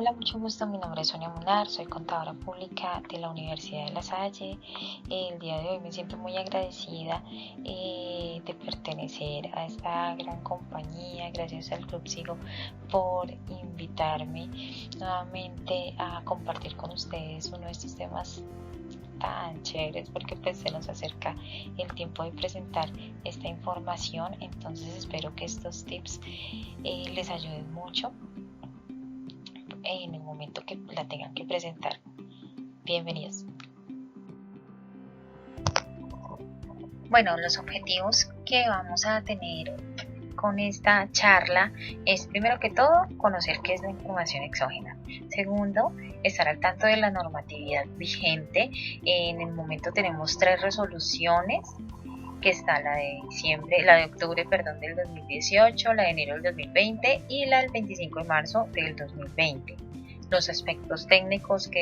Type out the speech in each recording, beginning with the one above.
Hola, mucho gusto. Mi nombre es Sonia Munar, soy contadora pública de la Universidad de La Salle. El día de hoy me siento muy agradecida de pertenecer a esta gran compañía. Gracias al Club Sigo por invitarme nuevamente a compartir con ustedes uno de estos temas tan chéveres, porque pues se nos acerca el tiempo de presentar esta información. Entonces espero que estos tips les ayuden mucho en el momento que la tengan que presentar. Bienvenidos. Bueno, los objetivos que vamos a tener con esta charla es, primero que todo, conocer qué es la información exógena. Segundo, estar al tanto de la normatividad vigente. En el momento tenemos 3 resoluciones, que está la de octubre, perdón, del 2018, la de enero del 2020 y la del 25 de marzo del 2020. Los aspectos técnicos que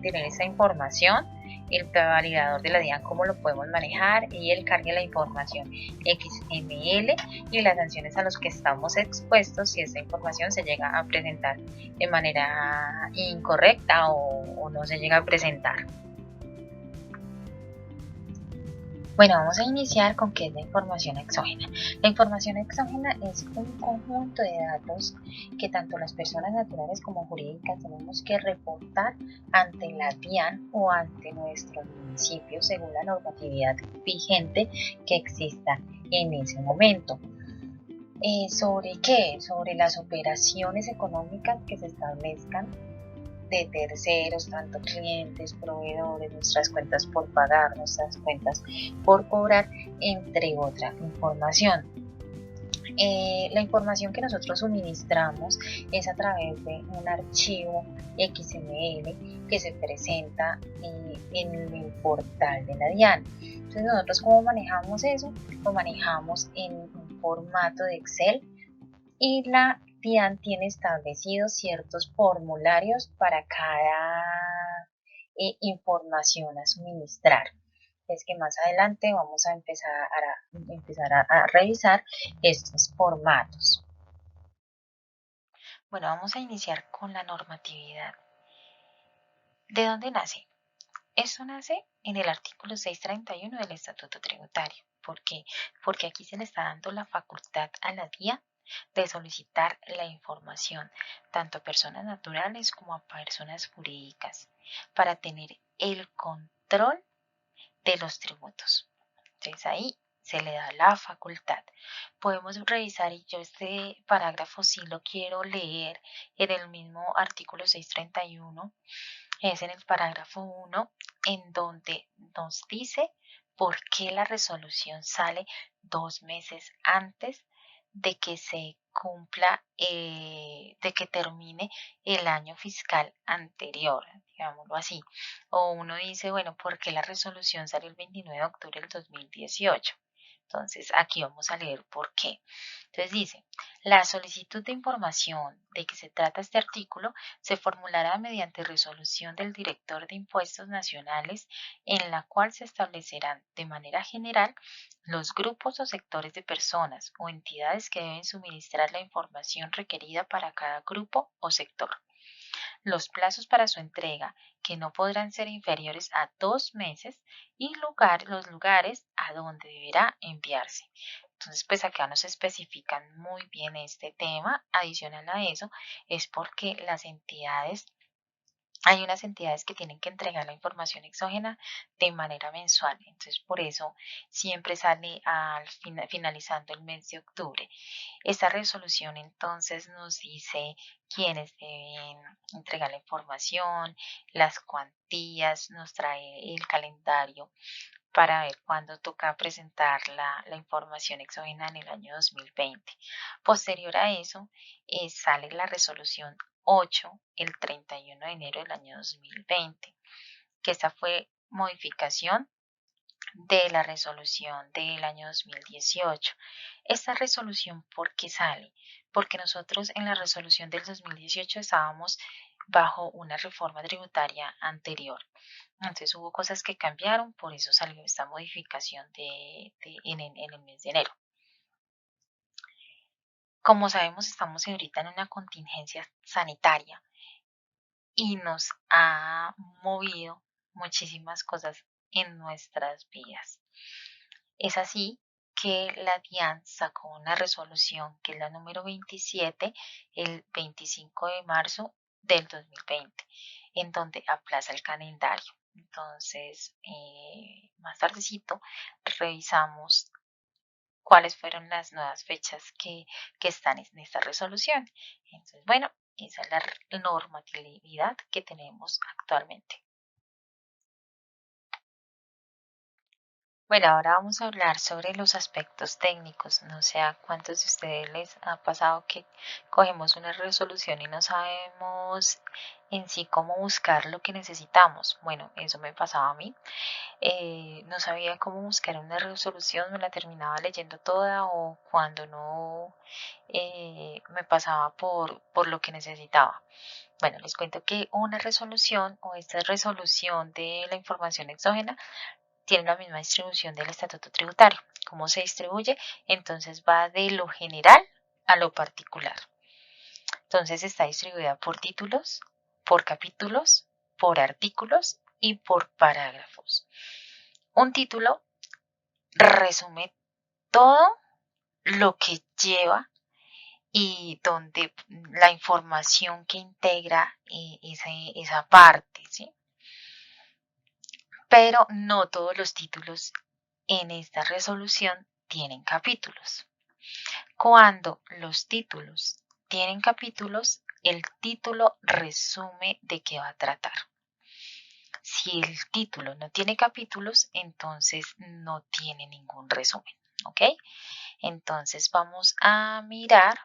debe tener esa información, el validador de la DIAN, cómo lo podemos manejar, y el cargue de la información XML y las sanciones a las que estamos expuestos si esta información se llega a presentar de manera incorrecta o no se llega a presentar. Bueno, vamos a iniciar con qué es la información exógena. La información exógena es un conjunto de datos que tanto las personas naturales como jurídicas tenemos que reportar ante la DIAN o ante nuestros municipios según la normatividad vigente que exista en ese momento. ¿Sobre qué? Sobre las operaciones económicas que se establezcan de terceros, tanto clientes, proveedores, nuestras cuentas por pagar, nuestras cuentas por cobrar, entre otra información. La información que nosotros suministramos es a través de un archivo XML que se presenta en el portal de la DIAN. Entonces, nosotros, ¿cómo manejamos eso? Lo manejamos en un formato de Excel, y la DIAN tiene establecidos ciertos formularios para cada información a suministrar. Es que más adelante vamos a empezar a revisar estos formatos. Bueno, vamos a iniciar con la normatividad. ¿De dónde nace? Esto nace en el artículo 631 del Estatuto Tributario. ¿Por qué? Porque aquí se le está dando la facultad a la DIAN de solicitar la información tanto a personas naturales como a personas jurídicas para tener el control de los tributos. Entonces ahí se le da la facultad. Podemos revisar, y yo este parágrafo sí lo quiero leer en el mismo artículo 631, es en el parágrafo 1, en donde nos dice por qué la resolución sale 2 meses antes de que se cumpla, de que termine el año fiscal anterior, digámoslo así. O uno dice, bueno, ¿por qué la resolución salió el 29 de octubre del 2018? Entonces, aquí vamos a leer por qué. Entonces dice, la solicitud de información de que se trata este artículo se formulará mediante resolución del director de Impuestos Nacionales, en la cual se establecerán de manera general los grupos o sectores de personas o entidades que deben suministrar la información requerida para cada grupo o sector. Los plazos para su entrega, que no podrán ser inferiores a 2 meses, y los lugares a donde deberá enviarse. Entonces, pues acá nos especifican muy bien este tema. Adicional a eso, es porque hay unas entidades que tienen que entregar la información exógena de manera mensual. Entonces, por eso siempre sale finalizando el mes de octubre. Esta resolución entonces nos dice quiénes deben entregar la información, las cuantías, nos trae el calendario para ver cuándo toca presentar la información exógena en el año 2020. Posterior a eso, sale la resolución 8 el 31 de enero del año 2020, que esta fue modificación de la resolución del año 2018. Esta resolución, ¿por qué sale? Porque nosotros en la resolución del 2018 estábamos bajo una reforma tributaria anterior. Entonces hubo cosas que cambiaron, por eso salió esta modificación en el mes de enero. Como sabemos, estamos ahorita en una contingencia sanitaria. y nos ha movido muchísimas cosas en nuestras vidas. Es así que la DIAN sacó una resolución, que es la número 27, el 25 de marzo del 2020, en donde aplaza el calendario. Entonces, más tardecito, revisamos cuáles fueron las nuevas fechas que están en esta resolución. Entonces, bueno, esa es la normatividad que tenemos actualmente. Bueno, ahora vamos a hablar sobre los aspectos técnicos. No sé a cuántos de ustedes les ha pasado que cogemos una resolución y no sabemos en sí cómo buscar lo que necesitamos. Bueno, eso me pasaba a mí. No sabía cómo buscar una resolución, me la terminaba leyendo toda o cuando no me pasaba por lo que necesitaba. Bueno, les cuento que una resolución o esta resolución de la información exógena tiene la misma distribución del estatuto tributario. ¿Cómo se distribuye? Entonces va de lo general a lo particular. Entonces está distribuida por títulos, por capítulos, por artículos y por parágrafos. Un título resume todo lo que lleva y donde la información que integra esa parte, ¿sí? Pero no todos los títulos en esta resolución tienen capítulos. Cuando los títulos tienen capítulos, el título resume de qué va a tratar. Si el título no tiene capítulos, entonces no tiene ningún resumen, ¿ok? Entonces vamos a mirar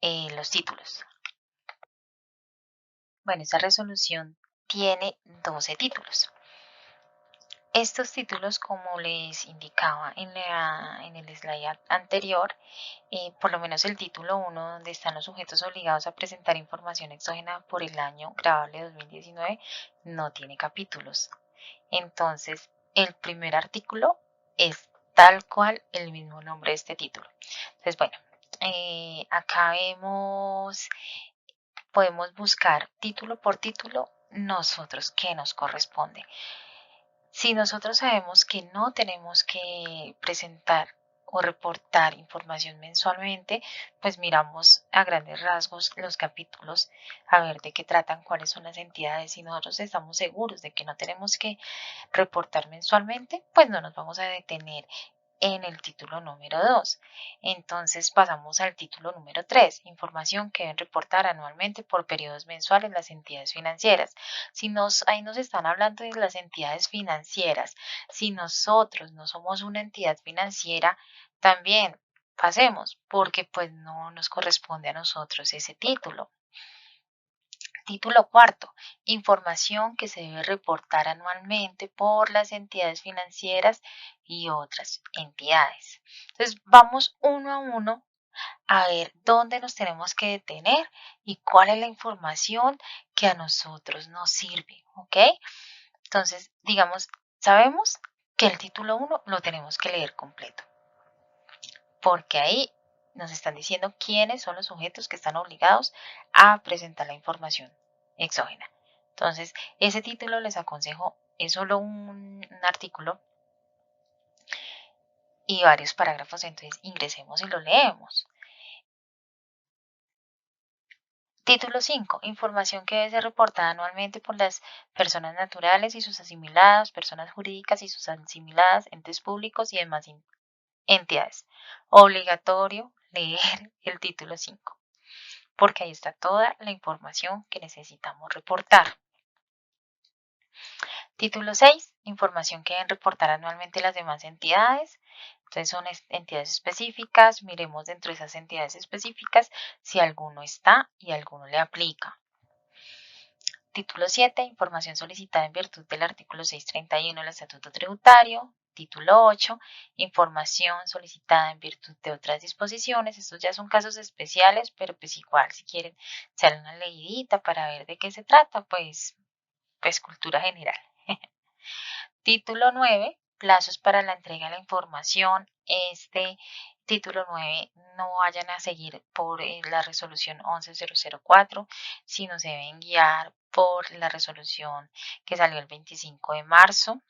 los títulos. Bueno, esta resolución tiene 12 títulos. Estos títulos, como les indicaba en el slide anterior, por lo menos el título 1, donde están los sujetos obligados a presentar información exógena por el año grabable 2019, no tiene capítulos. Entonces, el primer artículo es tal cual el mismo nombre de este título. Entonces, bueno, acá podemos buscar título por título nosotros qué nos corresponde. Si nosotros sabemos que no tenemos que presentar o reportar información mensualmente, pues miramos a grandes rasgos los capítulos, a ver de qué tratan, cuáles son las entidades. Si nosotros estamos seguros de que no tenemos que reportar mensualmente, pues no nos vamos a detener en el título número 2. Entonces pasamos al título número 3, información que deben reportar anualmente por periodos mensuales las entidades financieras. Ahí nos están hablando de las entidades financieras. Si nosotros no somos una entidad financiera, también pasemos, porque pues no nos corresponde a nosotros ese título. Título cuarto, información que se debe reportar anualmente por las entidades financieras y otras entidades. Entonces, vamos uno a uno a ver dónde nos tenemos que detener y cuál es la información que a nosotros nos sirve, ¿ok? Entonces, digamos, sabemos que el título 1 lo tenemos que leer completo, porque ahí nos están diciendo quiénes son los sujetos que están obligados a presentar la información exógena. Entonces, ese título les aconsejo, es solo un artículo y varios parágrafos, entonces ingresemos y lo leemos. Título 5. Información que debe ser reportada anualmente por las personas naturales y sus asimiladas, personas jurídicas y sus asimiladas, entes públicos y demás entidades. Obligatorio leer el título 5, porque ahí está toda la información que necesitamos reportar. Título 6. Información que deben reportar anualmente las demás entidades. Entonces son entidades específicas. Miremos dentro de esas entidades específicas si alguno está y alguno le aplica. Título 7. Información solicitada en virtud del artículo 631 del Estatuto Tributario. Título 8. Información solicitada en virtud de otras disposiciones. Estos ya son casos especiales, pero pues igual si quieren echarle una leidita para ver de qué se trata, pues cultura general. Título 9. Plazos para la entrega de la información. Este Título 9, no vayan a seguir por la resolución 11004, sino se deben guiar por la resolución que salió el 25 de marzo.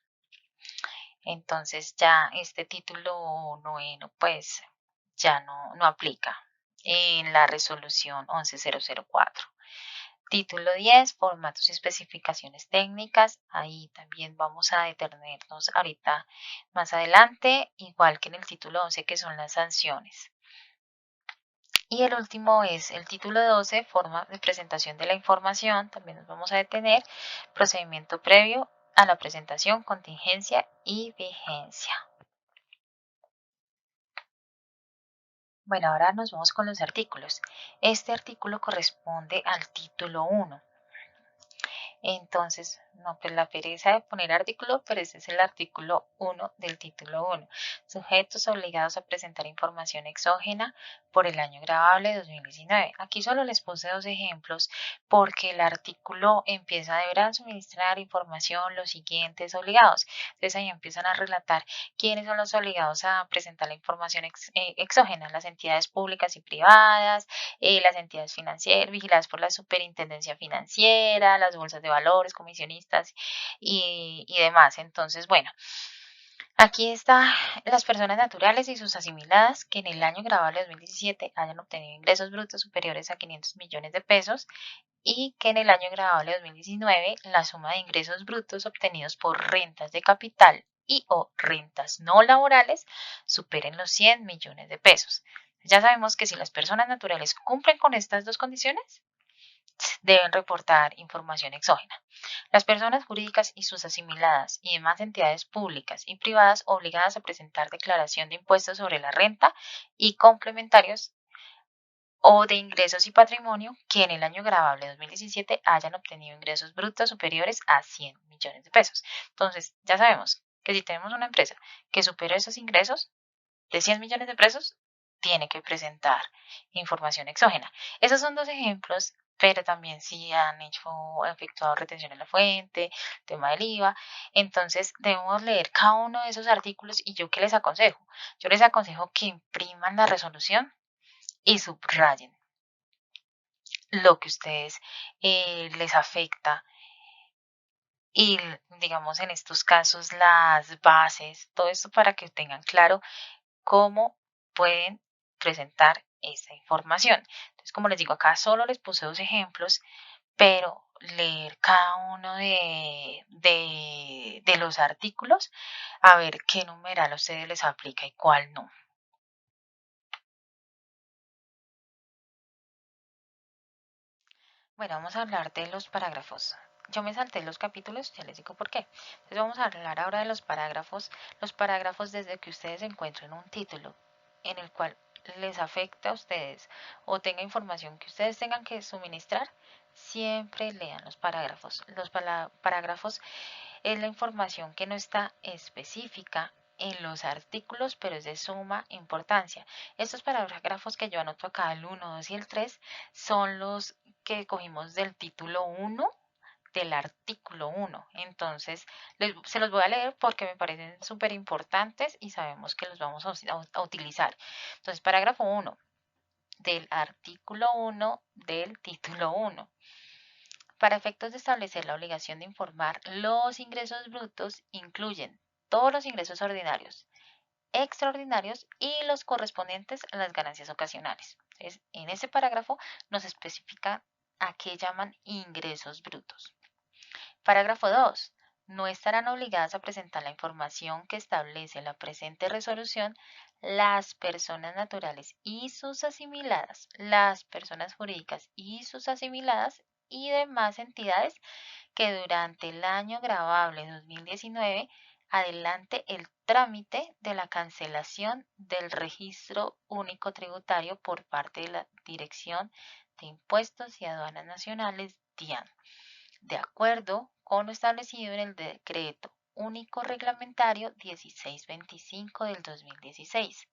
Entonces ya este título noveno pues ya no aplica en la resolución 11004. Título 10, formatos y especificaciones técnicas. Ahí también vamos a detenernos ahorita más adelante, igual que en el título 11, que son las sanciones. Y el último es el título 12, forma de presentación de la información. También nos vamos a detener. Procedimiento previo a la presentación, contingencia y vigencia. Bueno, ahora nos vamos con los artículos. Este artículo corresponde al título 1. Entonces, no, pues la pereza de poner artículo, pero ese es el artículo 1 del título 1. Sujetos obligados a presentar información exógena por el año grabable 2019. Aquí solo les puse dos ejemplos porque el artículo empieza, deberán suministrar información los siguientes obligados. Entonces ahí empiezan a relatar quiénes son los obligados a presentar la información exógena, las entidades públicas y privadas, las entidades financieras vigiladas por la superintendencia financiera, las bolsas de valores, comisionistas y demás. Entonces, bueno, aquí está las personas naturales y sus asimiladas que en el año grabable 2017 hayan obtenido ingresos brutos superiores a 500 millones de pesos y que en el año grabable 2019 la suma de ingresos brutos obtenidos por rentas de capital y o rentas no laborales superen los 100 millones de pesos. Ya sabemos que si las personas naturales cumplen con estas dos condiciones, deben reportar información exógena. Las personas jurídicas y sus asimiladas y demás entidades públicas y privadas obligadas a presentar declaración de impuestos sobre la renta y complementarios o de ingresos y patrimonio que en el año grabable 2017 hayan obtenido ingresos brutos superiores a 100 millones de pesos. Entonces, ya sabemos que si tenemos una empresa que supera esos ingresos de 100 millones de pesos, tiene que presentar información exógena. Esos son dos ejemplos, pero también si han efectuado retención en la fuente, tema del IVA. Entonces debemos leer cada uno de esos artículos y yo qué les aconsejo. Yo les aconsejo que impriman la resolución y subrayen lo que ustedes les afecta y digamos en estos casos las bases, todo esto para que tengan claro cómo pueden presentar esta información. Entonces, como les digo, acá solo les puse dos ejemplos, pero leer cada uno de los artículos a ver qué numeral a ustedes les aplica y cuál no. Bueno, vamos a hablar de los parágrafos. Yo me salté los capítulos, ya les digo por qué. Entonces vamos a hablar ahora de los parágrafos desde que ustedes encuentren un título en el cual les afecta a ustedes o tenga información que ustedes tengan que suministrar, siempre lean los parágrafos. Los parágrafos es la información que no está específica en los artículos, pero es de suma importancia. Estos parágrafos que yo anoto acá, el 1, 2 y el 3, son los que cogimos del título 1 del artículo 1. Entonces, se los voy a leer porque me parecen súper importantes y sabemos que los vamos a utilizar. Entonces, parágrafo 1 del artículo 1 del título 1. Para efectos de establecer la obligación de informar, los ingresos brutos incluyen todos los ingresos ordinarios, extraordinarios y los correspondientes a las ganancias ocasionales. Entonces, en ese parágrafo nos especifica a qué llaman ingresos brutos. Parágrafo 2. No estarán obligadas a presentar la información que establece la presente resolución las personas naturales y sus asimiladas, las personas jurídicas y sus asimiladas y demás entidades que durante el año grabable 2019 adelante el trámite de la cancelación del registro único tributario por parte de la Dirección de Impuestos y Aduanas Nacionales, DIAN, de acuerdo con lo establecido en el Decreto Único Reglamentario 1625 del 2016.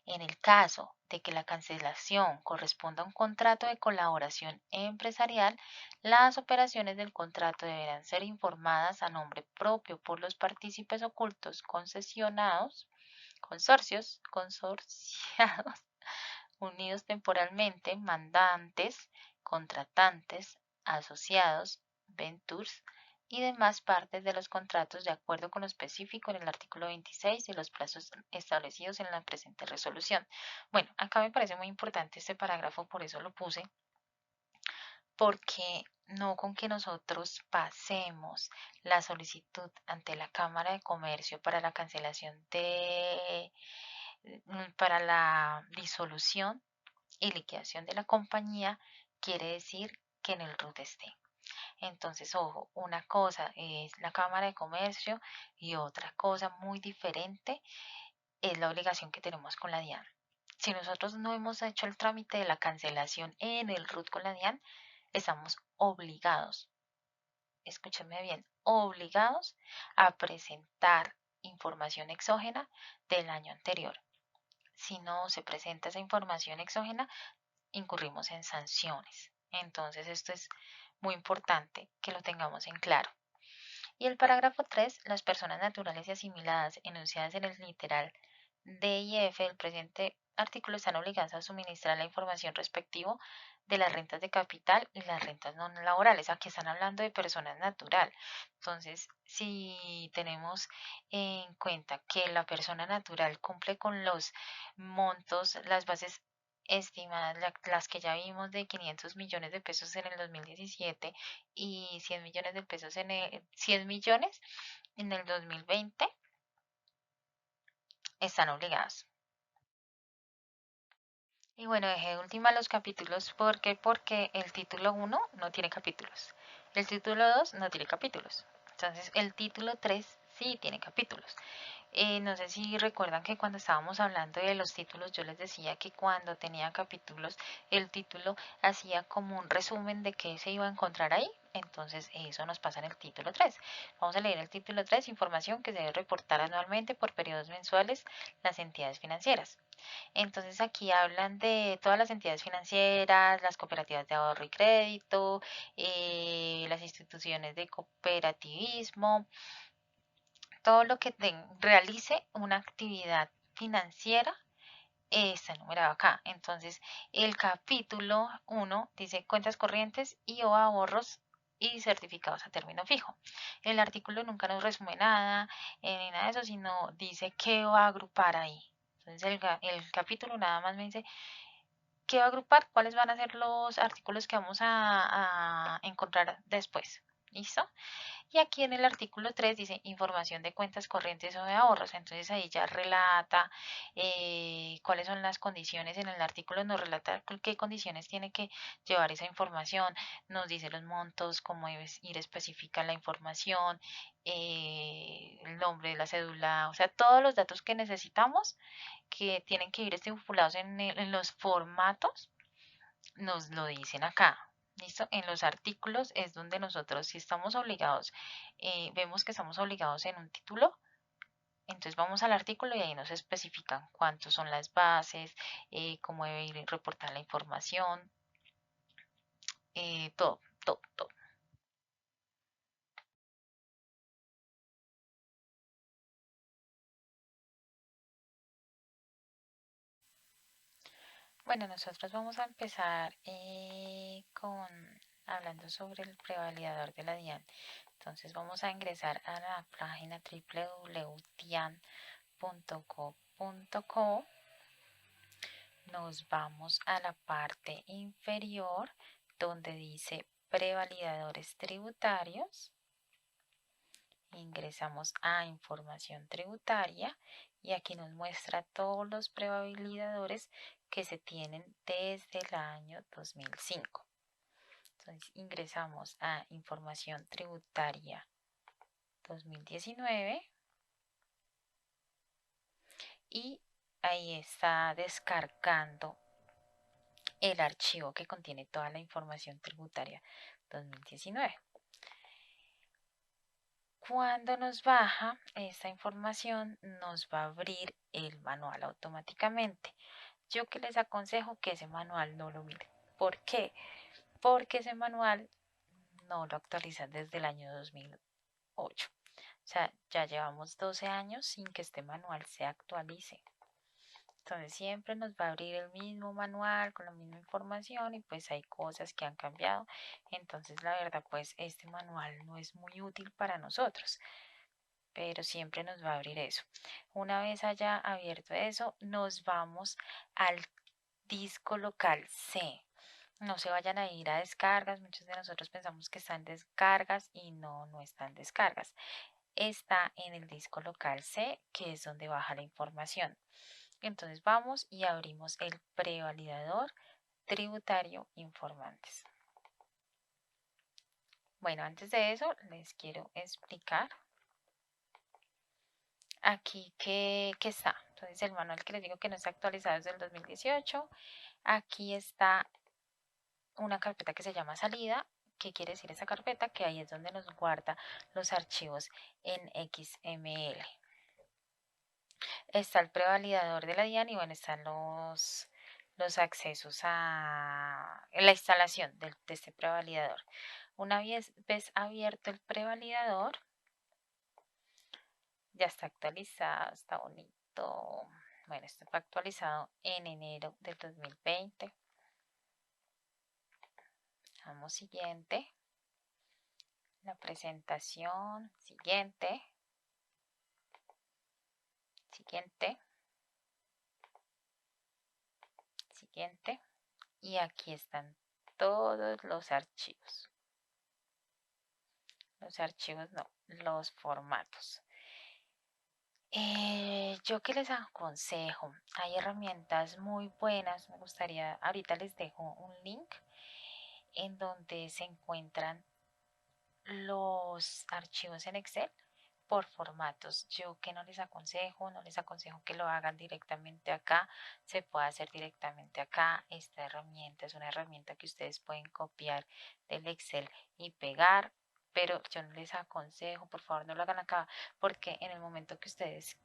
En el caso de que la cancelación corresponda a un contrato de colaboración empresarial, las operaciones del contrato deberán ser informadas a nombre propio por los partícipes ocultos concesionados consorciados, unidos temporalmente, mandantes, contratantes, asociados, ventures y demás partes de los contratos de acuerdo con lo específico en el artículo 26 y los plazos establecidos en la presente resolución. Bueno, acá me parece muy importante este parágrafo, por eso lo puse, porque no con que nosotros pasemos la solicitud ante la Cámara de Comercio para la cancelación para la disolución y liquidación de la compañía, quiere decir que en el RUT esté. Entonces, ojo, una cosa es la Cámara de Comercio y otra cosa muy diferente es la obligación que tenemos con la DIAN. Si nosotros no hemos hecho el trámite de la cancelación en el RUT con la DIAN, estamos obligados, escúchame bien, obligados a presentar información exógena del año anterior. Si no se presenta esa información exógena, incurrimos en sanciones. Entonces, esto es muy importante que lo tengamos en claro. Y el parágrafo 3, las personas naturales y asimiladas enunciadas en el literal D y F del presente artículo están obligadas a suministrar la información respectiva de las rentas de capital y las rentas no laborales. Aquí están hablando de personas natural. Entonces, si tenemos en cuenta que la persona natural cumple con los montos, las bases estimadas, las que ya vimos de 500 millones de pesos en el 2017 y 100 millones de pesos en el 100 millones en el 2020, están obligadas. Y bueno, dejé última los capítulos. ¿Por qué? Porque el título 1 no tiene capítulos. El título 2 no tiene capítulos. Entonces, el título 3 sí tiene capítulos. No sé si recuerdan que cuando estábamos hablando de los títulos, yo les decía que cuando tenía capítulos, el título hacía como un resumen de qué se iba a encontrar ahí. Entonces, eso nos pasa en el título 3. Vamos a leer el título 3, información que se debe reportar anualmente por periodos mensuales las entidades financieras. Entonces aquí hablan de todas las entidades financieras, las cooperativas de ahorro y crédito, las instituciones de cooperativismo, todo lo que realice una actividad financiera está enumerado acá. Entonces, el capítulo 1 dice cuentas corrientes y o ahorros y certificados a término fijo. El artículo nunca nos resume nada, ni nada de eso, sino dice qué va a agrupar ahí. Entonces, el capítulo nada más me dice qué va a agrupar, cuáles van a ser los artículos que vamos a encontrar después. ¿Listo? Y aquí en el artículo 3 dice información de cuentas corrientes o de ahorros. Entonces ahí ya relata cuáles son las condiciones. En el artículo nos relata qué condiciones tiene que llevar esa información. Nos dice los montos, cómo debe ir específica la información, el nombre de la cédula, o sea, todos los datos que necesitamos que tienen que ir estipulados en los formatos, nos lo dicen acá. ¿Listo? En los artículos es donde nosotros, si estamos obligados, vemos que estamos obligados en un título, entonces vamos al artículo y ahí nos especifican cuántos son las bases, cómo debe ir reportar la información, todo, todo, todo. Bueno, nosotros vamos a empezar con hablando sobre el prevalidador de la DIAN. Entonces vamos a ingresar a la página www.dian.gov.co. Nos vamos a la parte inferior donde dice prevalidadores tributarios. Ingresamos a información tributaria y aquí nos muestra todos los prevalidadores que se tienen desde el año 2005. Entonces ingresamos a información tributaria 2019 y ahí está descargando el archivo que contiene toda la información tributaria 2019. Cuando nos baja esta información, nos va a abrir el manual automáticamente. Yo que les aconsejo que ese manual no lo miren. ¿Por qué? Porque ese manual no lo actualizan desde el año 2008. O sea, ya llevamos 12 años sin que este manual se actualice. Entonces siempre nos va a abrir el mismo manual con la misma información y pues hay cosas que han cambiado. Entonces la verdad pues este manual no es muy útil para nosotros, pero siempre nos va a abrir eso. Una vez haya abierto eso, nos vamos al disco local C. No se vayan a ir a descargas. Muchos de nosotros pensamos que están descargas y no, no están descargas. Está en el disco local C, que es donde baja la información. Entonces vamos y abrimos el prevalidador tributario informantes. Bueno, antes de eso les quiero explicar aquí qué está. Entonces el manual que les digo que no está actualizado desde el 2018. Aquí está una carpeta que se llama salida. ¿Qué quiere decir esa carpeta? Que ahí es donde nos guarda los archivos en XML. Está el prevalidador de la DIAN y bueno, están los accesos a la instalación de este prevalidador. Una vez abierto el prevalidador, ya está actualizado, está bonito. Bueno, esto fue actualizado en enero del 2020. Vamos siguiente. La presentación, siguiente. Siguiente. Siguiente. Y aquí están todos los archivos. Los archivos no, los formatos. Yo que les aconsejo, hay herramientas muy buenas, me gustaría, ahorita les dejo un link en donde se encuentran los archivos en Excel por formatos. Yo que no les aconsejo que lo hagan directamente acá, se puede hacer directamente acá. Esta herramienta es una herramienta que ustedes pueden copiar del Excel y pegar, pero yo no les aconsejo, por favor no lo hagan acá, porque en el momento que ustedes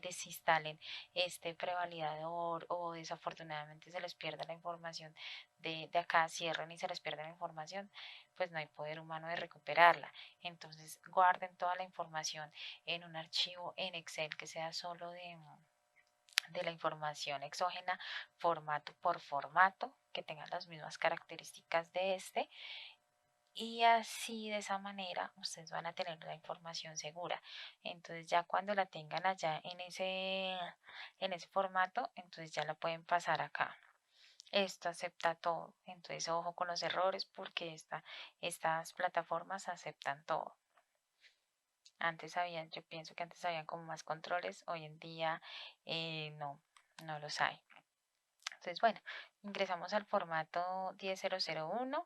desinstalen este prevalidador o desafortunadamente se les pierda la información de acá, cierren y se les pierde la información, pues no hay poder humano de recuperarla. Entonces guarden toda la información en un archivo en Excel que sea solo de la información exógena, formato por formato, que tenga las mismas características de este. Y así de esa manera ustedes van a tener la información segura. Entonces ya cuando la tengan allá en ese formato, entonces ya la pueden pasar acá. Esto acepta todo. Entonces ojo con los errores porque estas plataformas aceptan todo. Yo pienso que antes habían como más controles, hoy en día no los hay. Entonces, bueno, ingresamos al formato 10001.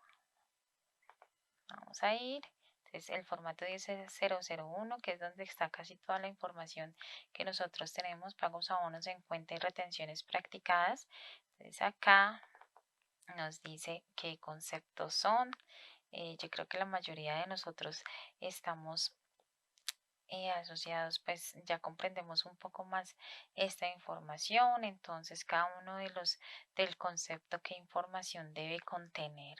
Vamos a ir. Entonces, el formato 10001, que es donde está casi toda la información que nosotros tenemos, pagos, abonos en cuenta y retenciones practicadas. Entonces, acá nos dice qué conceptos son. Yo creo que la mayoría de nosotros estamos asociados, pues ya comprendemos un poco más esta información. Entonces, cada uno del concepto qué información debe contener,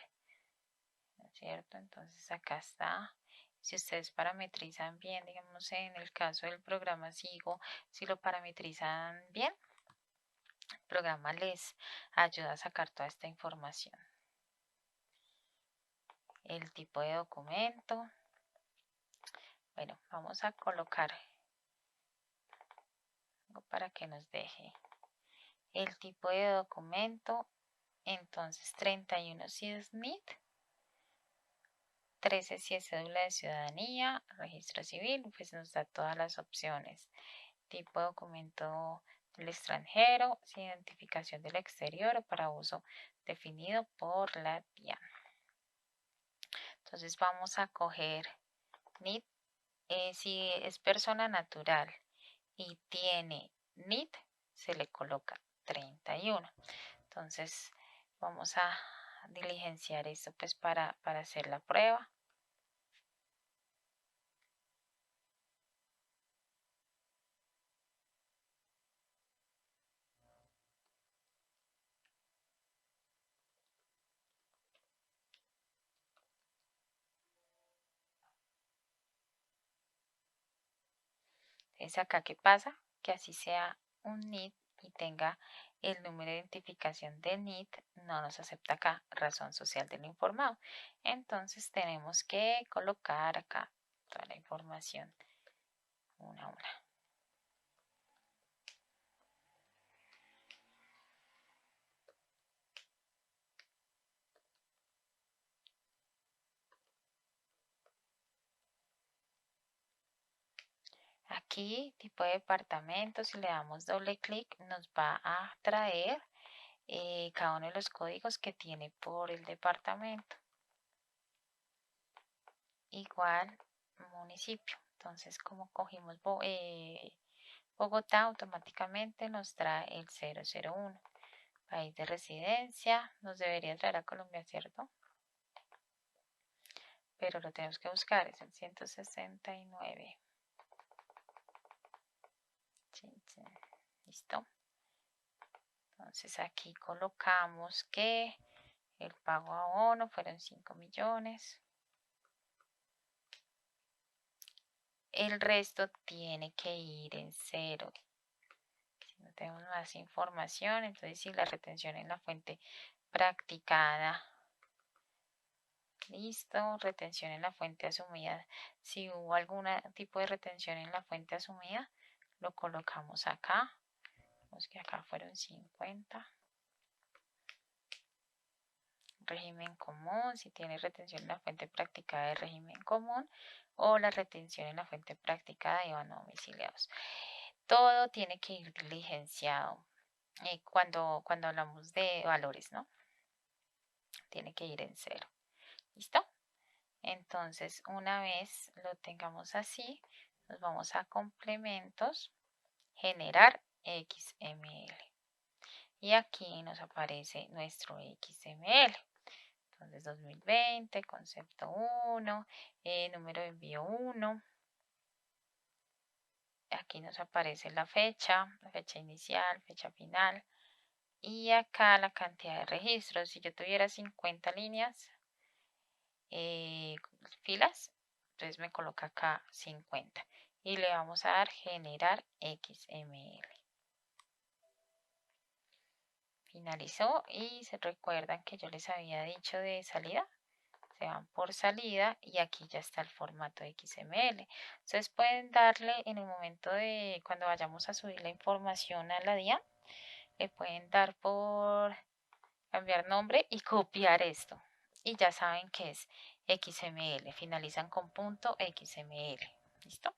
¿no es cierto? Entonces, acá está. Si ustedes parametrizan bien, digamos en el caso del programa Sigo, si lo parametrizan bien, el programa les ayuda a sacar toda esta información. El tipo de documento. Bueno, vamos a colocar algo para que nos deje el tipo de documento. Entonces 31 si es NIT, 13 si es cédula de ciudadanía, registro civil, pues nos da todas las opciones. Tipo de documento del extranjero, identificación del exterior o para uso definido por la DIAN. Entonces vamos a coger NIT. Si es persona natural y tiene NIT, se le coloca 31. Entonces vamos a diligenciar esto pues para hacer la prueba. Fíjense acá qué pasa, que así sea un NIT y tenga el número de identificación de NIT, no nos acepta acá, razón social del informado. Entonces tenemos que colocar acá toda la información una a una. Aquí, tipo de departamento, si le damos doble clic, nos va a traer cada uno de los códigos que tiene por el departamento. Igual municipio. Entonces, como cogimos Bogotá, automáticamente nos trae el 001. País de residencia, nos debería traer a Colombia, ¿cierto? Pero lo tenemos que buscar, es el 169. Listo. Entonces aquí colocamos que el pago a bono fueron 5 millones. El resto tiene que ir en cero. Si no tenemos más información, entonces si la retención en la fuente practicada, listo, retención en la fuente asumida. Si hubo algún tipo de retención en la fuente asumida, lo colocamos acá. Vemos que acá fueron 50. Régimen común, si tiene retención en la fuente practicada de régimen común o la retención en la fuente practicada de IVA no domiciliados. Todo tiene que ir diligenciado cuando hablamos de valores, ¿no? Tiene que ir en cero. ¿Listo? Entonces, una vez lo tengamos así, nos vamos a complementos, generar XML. Y aquí nos aparece nuestro XML. Entonces 2020, concepto 1, número de envío 1. Aquí nos aparece la fecha inicial, fecha final. Y acá la cantidad de registros. Si yo tuviera 50 líneas, filas, entonces me coloca acá 50. Y le vamos a dar generar XML. Finalizó y se recuerdan que yo les había dicho de salida. Se van por salida y aquí ya está el formato XML. Ustedes pueden darle en el momento de cuando vayamos a subir la información a la DIAN, le pueden dar por cambiar nombre y copiar esto. Y ya saben que es XML. Finalizan con punto XML. ¿Listo?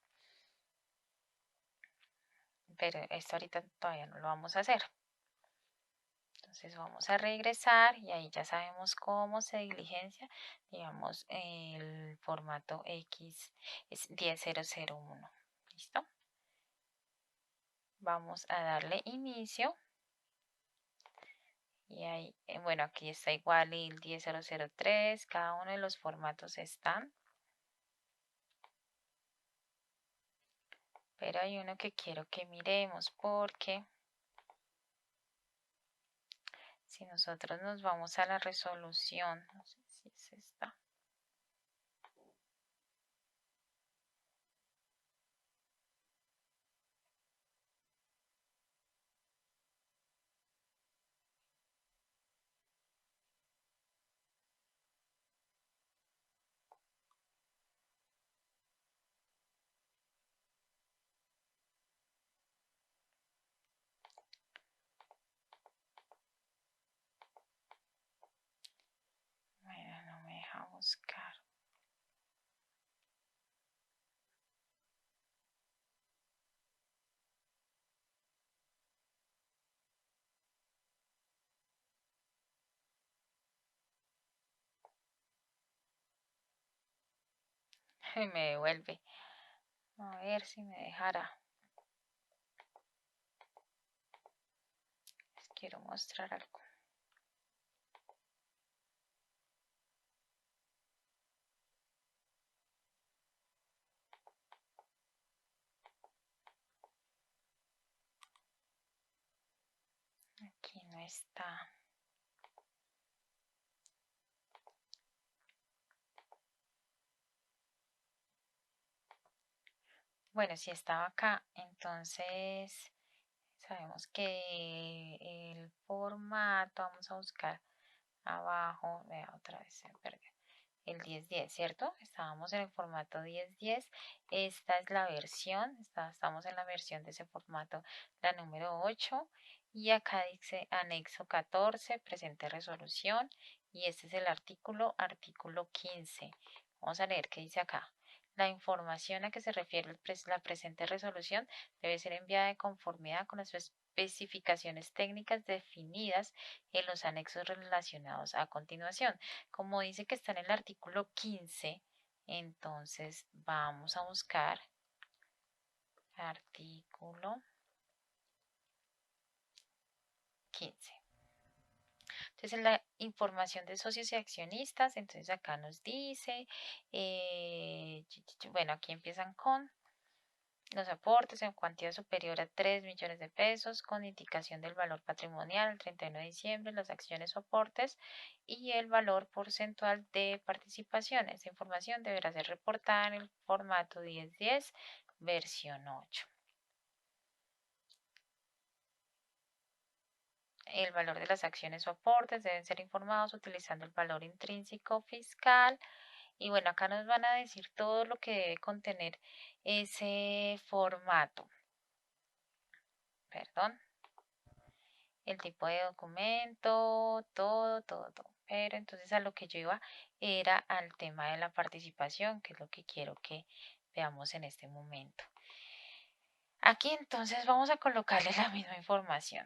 Pero esto ahorita todavía no lo vamos a hacer. Entonces vamos a regresar y ahí ya sabemos cómo se diligencia, digamos, el formato X es 10001. ¿Listo? Vamos a darle inicio. Y ahí, bueno, aquí está igual el 10003, cada uno de los formatos están. Pero hay uno que quiero que miremos porque si nosotros nos vamos a la resolución, no sé si es esta. Bueno, no me deja buscar. Y me devuelve. A ver si me dejara. Les quiero mostrar algo. Aquí no está. Bueno, si estaba acá, entonces sabemos que el formato, vamos a buscar abajo, vea otra vez, se me perdió. El 1010, ¿cierto? Estábamos en el formato 1010. Esta es la versión, estamos en la versión de ese formato, la número 8. Y acá dice anexo 14, presente resolución. Y este es el artículo 15. Vamos a leer qué dice acá. La información a que se refiere la presente resolución debe ser enviada de conformidad con las especificaciones técnicas definidas en los anexos relacionados a continuación. Como dice que está en el artículo 15, entonces vamos a buscar artículo 15. Entonces, en la información de socios y accionistas, entonces acá nos dice, bueno, aquí empiezan con los aportes en cuantía superior a 3 millones de pesos, con indicación del valor patrimonial al 31 de diciembre, las acciones o aportes y el valor porcentual de participación. Esta información deberá ser reportada en el formato 1010, versión 8. El valor de las acciones o aportes deben ser informados utilizando el valor intrínseco fiscal. Y bueno, acá nos van a decir todo lo que debe contener ese formato. Perdón. El tipo de documento, todo. Pero entonces a lo que yo iba era al tema de la participación, que es lo que quiero que veamos en este momento. Aquí entonces vamos a colocarle la misma información.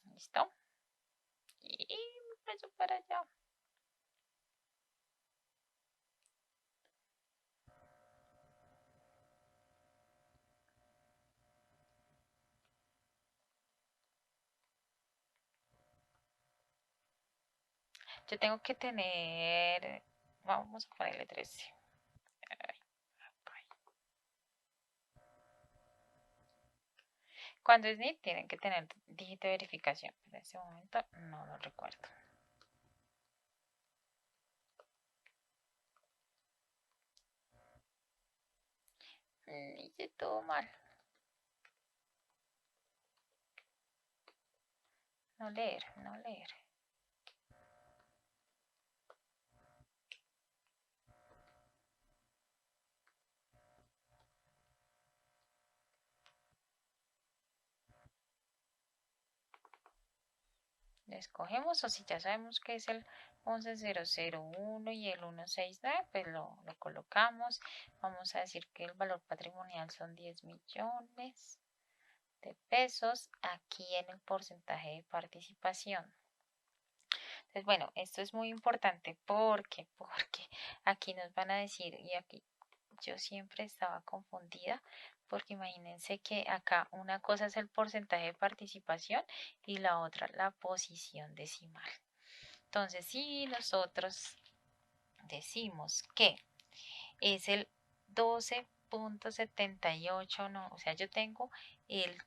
¿Listo? Y me paso para allá. Yo tengo que tener, vamos a ponerle 13. Cuando es NIT tienen que tener dígito de verificación, pero en este momento no lo recuerdo. Hice todo mal. No leer. Le escogemos o si ya sabemos que es el 11001 y el 169, pues lo colocamos. Vamos a decir que el valor patrimonial son 10 millones de pesos aquí en el porcentaje de participación. Entonces, bueno, esto es muy importante porque aquí nos van a decir, y aquí yo siempre estaba confundida, porque imagínense que acá una cosa es el porcentaje de participación y la otra la posición decimal. Entonces, si nosotros decimos que es el 12.78, no, o sea, yo tengo el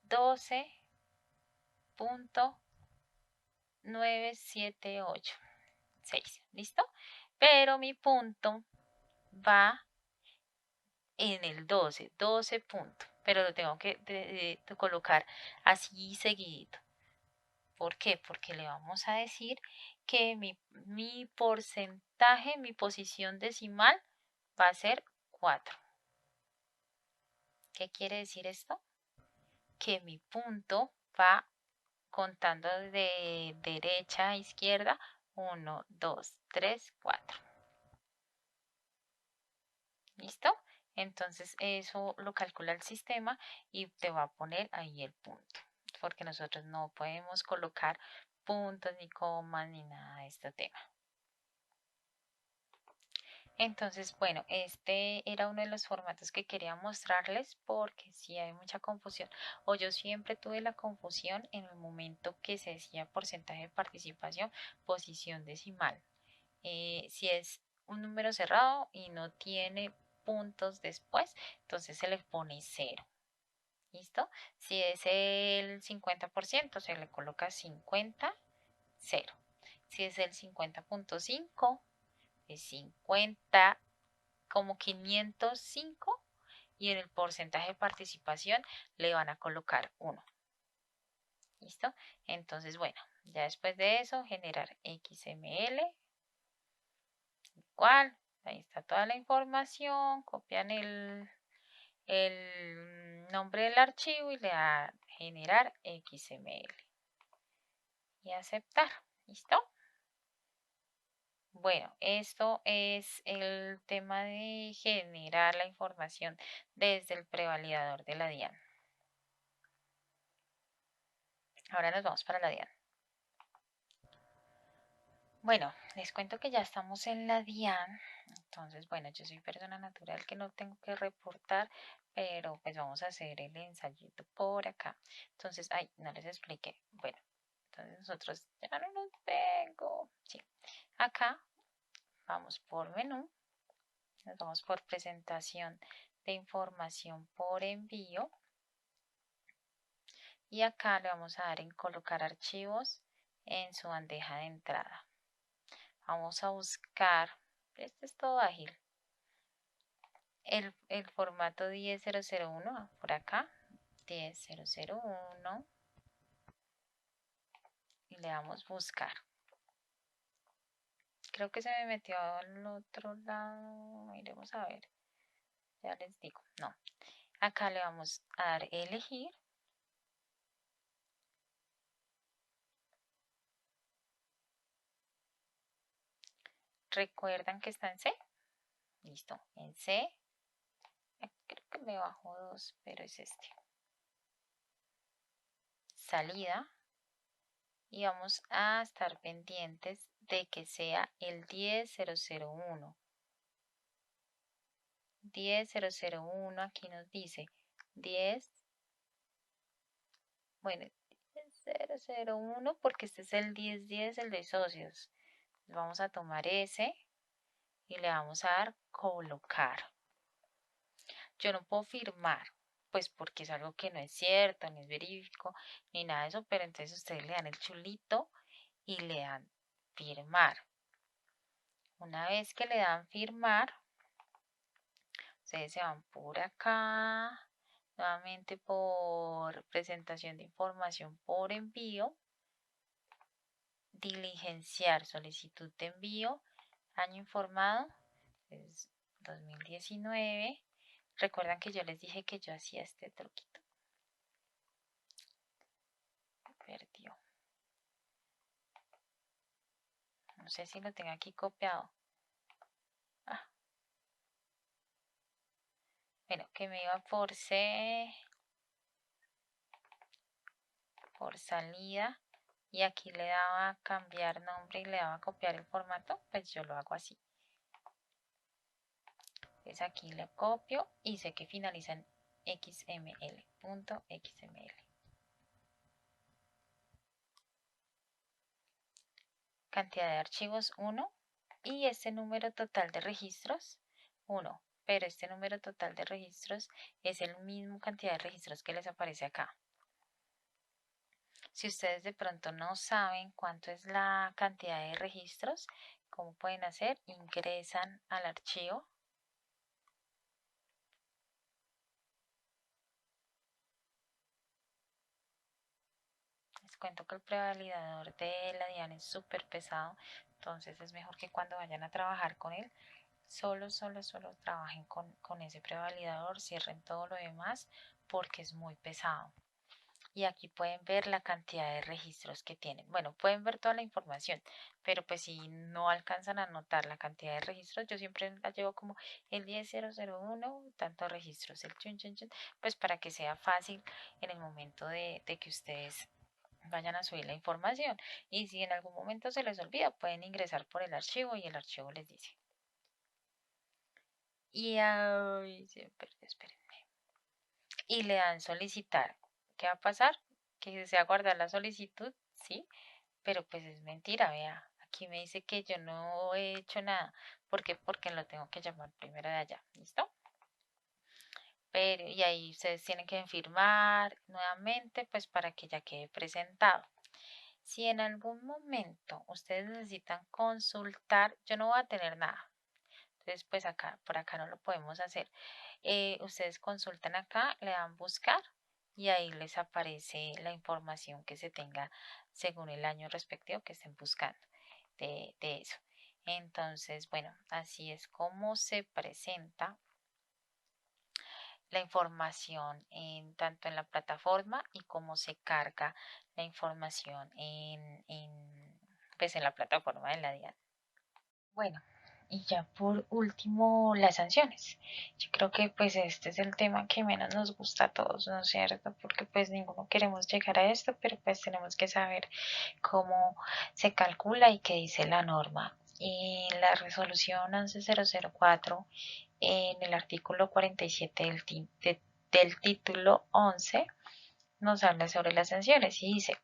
12.9786, ¿listo? Pero mi punto va en el 12 puntos, pero lo tengo que de colocar así seguidito. ¿Por qué? Porque le vamos a decir que mi porcentaje, mi posición decimal va a ser 4. ¿Qué quiere decir esto? Que mi punto va contando de derecha a izquierda 1, 2, 3, 4. ¿Listo? Entonces eso lo calcula el sistema y te va a poner ahí el punto, porque nosotros no podemos colocar puntos ni comas ni nada de este tema. Entonces, bueno, este era uno de los formatos que quería mostrarles porque sí hay mucha confusión, o yo siempre tuve la confusión en el momento que se decía porcentaje de participación, posición decimal. Si es un número cerrado y no tiene puntos después, entonces se le pone 0. ¿Listo? Si es el 50%, se le coloca 50, 0. Si es el 50.5, es 50 como 505 y en el porcentaje de participación le van a colocar 1. ¿Listo? Entonces, bueno, ya después de eso, generar XML, igual, ahí está toda la información, copian el nombre del archivo y le da generar XML y aceptar. ¿Listo? Bueno, esto es el tema de generar la información desde el prevalidador de la DIAN. Ahora nos vamos para la DIAN. Bueno, les cuento que ya estamos en la DIAN. Entonces, bueno, yo soy persona natural que no tengo que reportar, pero pues vamos a hacer el ensayito por acá. Entonces, ay, no les expliqué. Bueno, entonces nosotros ya no nos tengo. Sí, acá vamos por menú. Nos vamos por presentación de información por envío. Y acá le vamos a dar en colocar archivos en su bandeja de entrada. Vamos a buscar, este es todo ágil, el formato 10001 por acá, 10001 y le damos buscar. Creo que se me metió al otro lado, miremos a ver, ya les digo, no. Acá le vamos a dar elegir. ¿Recuerdan que está en C? Listo, en C. Creo que me bajó 2, pero es este. Salida. Y vamos a estar pendientes de que sea el 10001. 10001, aquí nos dice 10, bueno, 10001 porque este es el 1010, el de socios. Vamos a tomar ese y le vamos a dar colocar. Yo no puedo firmar, pues porque es algo que no es cierto, ni es verídico, ni nada de eso, pero entonces ustedes le dan el chulito y le dan firmar. Una vez que le dan firmar, ustedes se van por acá, nuevamente por presentación de información por envío, diligenciar solicitud de envío, año informado, es 2019. Recuerdan que yo les dije que yo hacía este truquito. Perdió. No sé si lo tengo aquí copiado. Ah. Bueno, que me iba por C, por salida, y aquí le daba a cambiar nombre y le daba a copiar el formato, pues yo lo hago así. Entonces aquí le copio y sé que finaliza en xml, .xml. Cantidad de archivos 1 y este número total de registros 1. Pero este número total de registros es el mismo cantidad de registros que les aparece acá. Si ustedes de pronto no saben cuánto es la cantidad de registros, ¿cómo pueden hacer? Ingresan al archivo. Les cuento que el prevalidador de la DIAN es súper pesado, entonces es mejor que cuando vayan a trabajar con él, solo trabajen con ese prevalidador, cierren todo lo demás porque es muy pesado. Y aquí pueden ver la cantidad de registros que tienen. Bueno, pueden ver toda la información, pero pues si no alcanzan a notar la cantidad de registros, yo siempre la llevo como el 10001, tantos registros, el chun, pues para que sea fácil en el momento de que ustedes vayan a subir la información. Y si en algún momento se les olvida, pueden ingresar por el archivo y el archivo les dice. Y ay, se me perdió, espérenme. Y le dan solicitar. ¿Qué va a pasar? Que desea guardar la solicitud, ¿sí? Pero pues es mentira, vea. Aquí me dice que yo no he hecho nada. ¿Por qué? Porque lo tengo que llamar primero de allá. ¿Listo? Pero, y ahí ustedes tienen que firmar nuevamente, pues para que ya quede presentado. Si en algún momento ustedes necesitan consultar, yo no voy a tener nada. Entonces, pues acá, por acá no lo podemos hacer. Ustedes consultan acá, le dan buscar y ahí les aparece la información que se tenga según el año respectivo que estén buscando de eso. Entonces, bueno, así es como se presenta la información tanto en la plataforma y cómo se carga la información pues en la plataforma de la DIAN. Bueno, y ya por último, las sanciones. Yo creo que pues este es el tema que menos nos gusta a todos, ¿no es cierto? Porque pues ninguno queremos llegar a esto, pero pues tenemos que saber cómo se calcula y qué dice la norma. Y la resolución 11004 en el artículo 47 del título 11 nos habla sobre las sanciones y dice,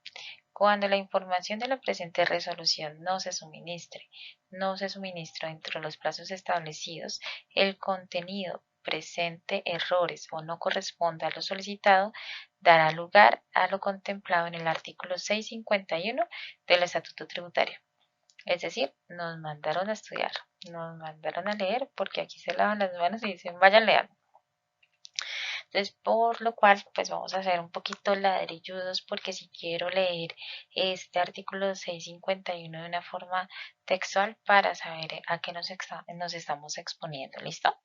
cuando la información de la presente resolución no se suministre dentro de los plazos establecidos, el contenido presente errores o no corresponda a lo solicitado, dará lugar a lo contemplado en el artículo 651 del Estatuto Tributario. Es decir, nos mandaron a estudiar, nos mandaron a leer, porque aquí se lavan las manos y dicen, vayan, lean. Entonces, por lo cual, pues vamos a hacer un poquito ladrilludos porque si quiero leer este artículo 651 de una forma textual para saber a qué nos estamos exponiendo. ¿Listo?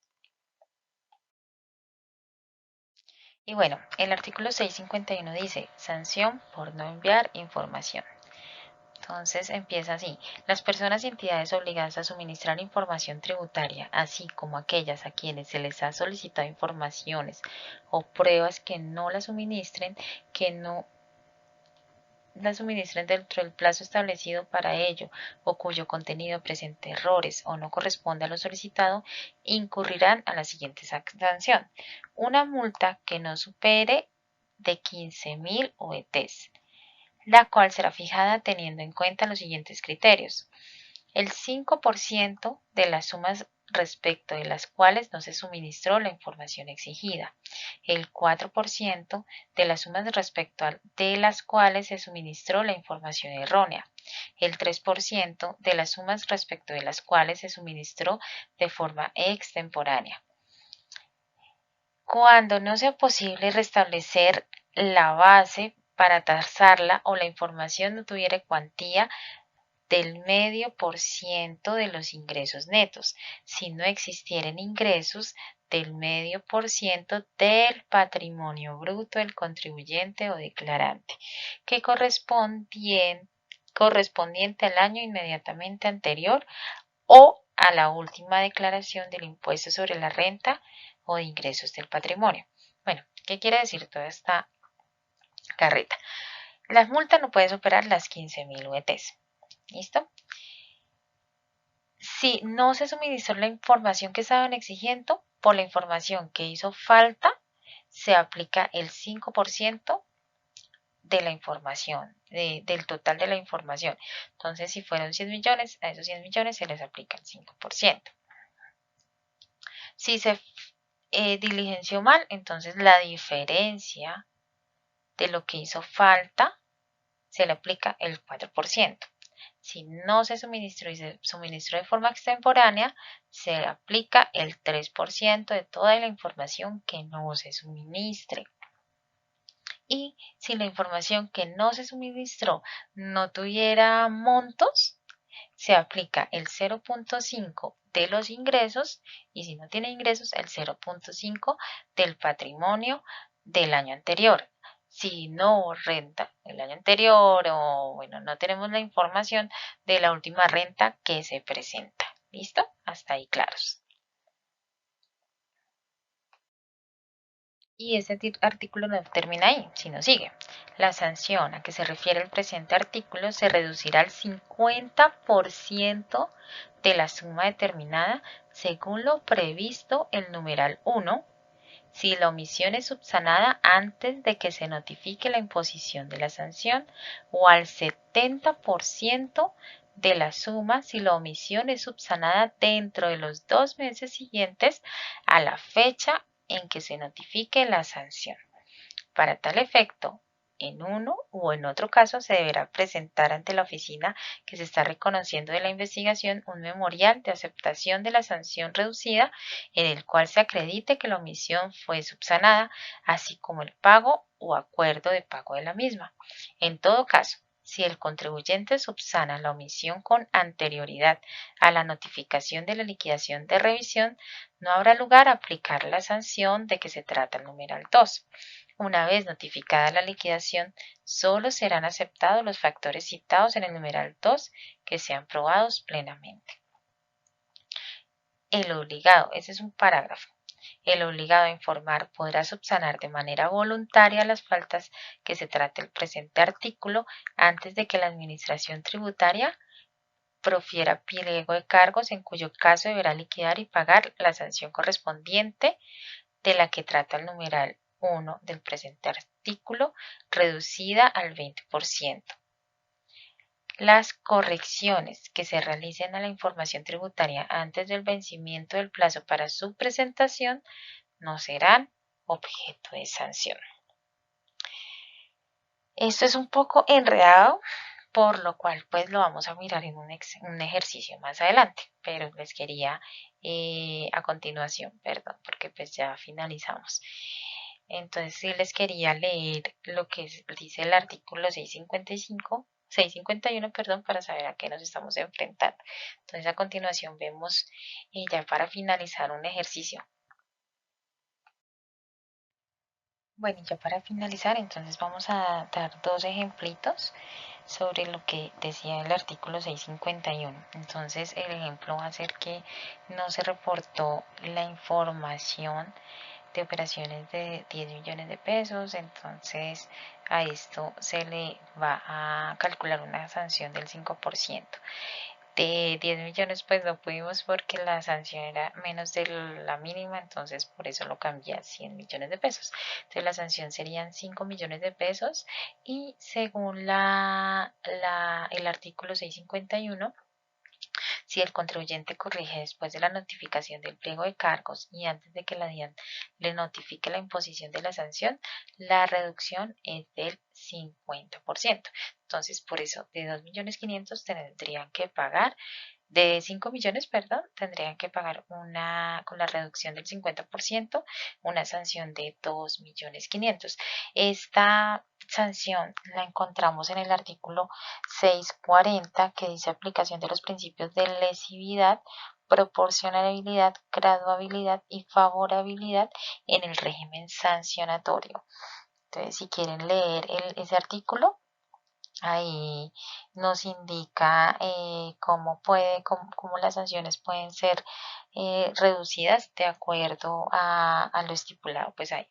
Y bueno, el artículo 651 dice sanción por no enviar información. Entonces empieza así. Las personas y entidades obligadas a suministrar información tributaria, así como aquellas a quienes se les ha solicitado informaciones o pruebas que no las suministren, que no las suministren dentro del plazo establecido para ello o cuyo contenido presente errores o no corresponde a lo solicitado, incurrirán a la siguiente sanción. Una multa que no supere de 15.000 OETs, la cual será fijada teniendo en cuenta los siguientes criterios. El 5% de las sumas respecto de las cuales no se suministró la información exigida, el 4% de las sumas respecto de las cuales se suministró la información errónea, el 3% de las sumas respecto de las cuales se suministró de forma extemporánea. Cuando no sea posible restablecer la base para tasarla o la información no tuviera cuantía del medio por ciento de los ingresos netos, si no existieran ingresos del medio por ciento del patrimonio bruto del contribuyente o declarante, que correspondiente al año inmediatamente anterior o a la última declaración del impuesto sobre la renta o de ingresos del patrimonio. Bueno, ¿qué quiere decir toda esta carreta? La multa no puede superar las 15.000 UETs. ¿Listo? Si no se suministró la información que estaban exigiendo, por la información que hizo falta, se aplica el 5% de la información, del total de la información. Entonces, si fueron 100 millones, a esos 100 millones se les aplica el 5%. Si se diligenció mal, entonces la diferencia de lo que hizo falta se le aplica el 4%. Si no se suministró y se suministró de forma extemporánea, se aplica el 3% de toda la información que no se suministre. Y si la información que no se suministró no tuviera montos, se aplica el 0.5 de los ingresos y si no tiene ingresos, el 0.5 del patrimonio del año anterior. Si no renta el año anterior o bueno, no tenemos la información de la última renta que se presenta. ¿Listo? Hasta ahí claros. Y ese artículo no termina ahí, sino sigue. La sanción a que se refiere el presente artículo se reducirá al 50% de la suma determinada según lo previsto el numeral 1, si la omisión es subsanada antes de que se notifique la imposición de la sanción, o al 70% de la suma si la omisión es subsanada dentro de los 2 meses siguientes a la fecha en que se notifique la sanción. Para tal efecto, En uno o en otro caso se deberá presentar ante la oficina que se está reconociendo de la investigación un memorial de aceptación de la sanción reducida en el cual se acredite que la omisión fue subsanada, así como el pago o acuerdo de pago de la misma. En todo caso, si el contribuyente subsana la omisión con anterioridad a la notificación de la liquidación de revisión, no habrá lugar a aplicar la sanción de que se trata el numeral 2. Una vez notificada la liquidación, solo serán aceptados los factores citados en el numeral 2 que sean probados plenamente. El obligado, ese es un parágrafo. El obligado a informar podrá subsanar de manera voluntaria las faltas que se trate el presente artículo antes de que la Administración Tributaria profiera pliego de cargos, en cuyo caso deberá liquidar y pagar la sanción correspondiente de la que trata el numeral 1 del presente artículo, reducida al 20%. Las correcciones que se realicen a la información tributaria antes del vencimiento del plazo para su presentación no serán objeto de sanción. Esto es un poco enredado, por lo cual pues lo vamos a mirar en un ejercicio más adelante, pero les quería a continuación, perdón, porque pues ya finalizamos. Entonces sí les quería leer lo que dice el artículo 651, perdón, para saber a qué nos estamos enfrentando. Entonces a continuación vemos ya para finalizar un ejercicio. Bueno, y ya para finalizar, entonces vamos a dar dos ejemplitos sobre lo que decía el artículo 651. Entonces, el ejemplo va a ser que no se reportó la información de operaciones de 10 millones de pesos, entonces a esto se le va a calcular una sanción del 5%. De 10 millones pues no pudimos porque la sanción era menos de la mínima, entonces por eso lo cambié a 100 millones de pesos. Entonces la sanción serían 5 millones de pesos y según el artículo 651, si el contribuyente corrige después de la notificación del pliego de cargos y antes de que la DIAN le notifique la imposición de la sanción, la reducción es del 50%. Entonces, por eso, de 2.500.000 tendrían que pagar, de 5 millones, perdón, tendrían que pagar con la reducción del 50%, una sanción de 2.500.000. Esta sanción la encontramos en el artículo 640, que dice aplicación de los principios de lesividad, proporcionalidad, graduabilidad y favorabilidad en el régimen sancionatorio. Entonces, si quieren leer ese artículo, ahí nos indica cómo las sanciones pueden ser reducidas de acuerdo a lo estipulado pues ahí.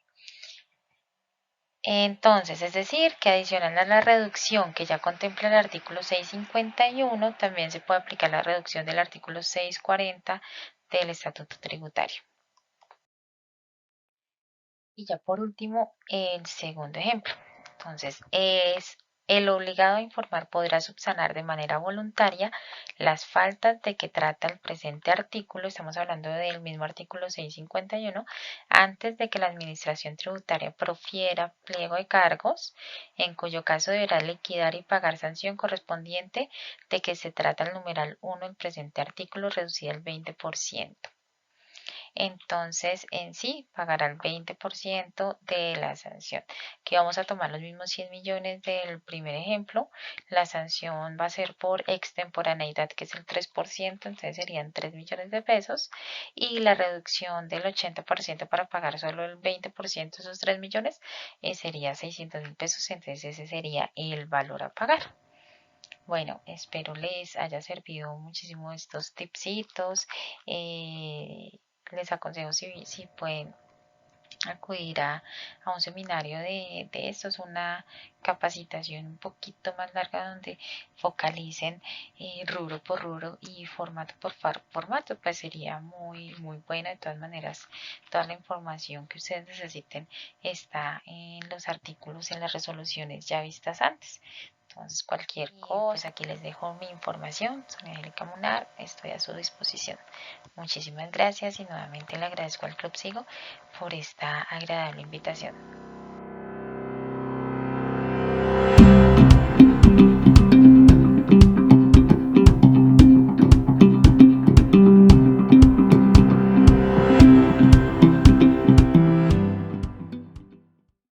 Entonces, es decir, que adicional a la reducción que ya contempla el artículo 651, también se puede aplicar la reducción del artículo 640 del Estatuto Tributario. Y ya por último, el segundo ejemplo. Entonces, el obligado a informar podrá subsanar de manera voluntaria las faltas de que trata el presente artículo, estamos hablando del mismo artículo 651, antes de que la Administración Tributaria profiera pliego de cargos, en cuyo caso deberá liquidar y pagar sanción correspondiente de que se trata el numeral 1 del presente artículo reducida al 20%. Entonces, en sí, pagará el 20% de la sanción. Que vamos a tomar los mismos 100 millones del primer ejemplo. La sanción va a ser por extemporaneidad, que es el 3%, entonces serían 3 millones de pesos. Y la reducción del 80% para pagar solo el 20% de esos 3 millones sería 600.000 pesos, entonces ese sería el valor a pagar. Bueno, espero les haya servido muchísimo estos tipsitos. Les aconsejo si pueden acudir a un seminario de esto. Es una capacitación un poquito más larga donde focalicen rubro por rubro y formato por formato, pues sería muy bueno. De todas maneras, toda la información que ustedes necesiten está en los artículos, en las resoluciones ya vistas antes. Entonces, cualquier cosa, pues aquí les dejo mi información. Soy Angélica Munar, estoy a su disposición. Muchísimas gracias y nuevamente le agradezco al Club Sigo por esta agradable invitación.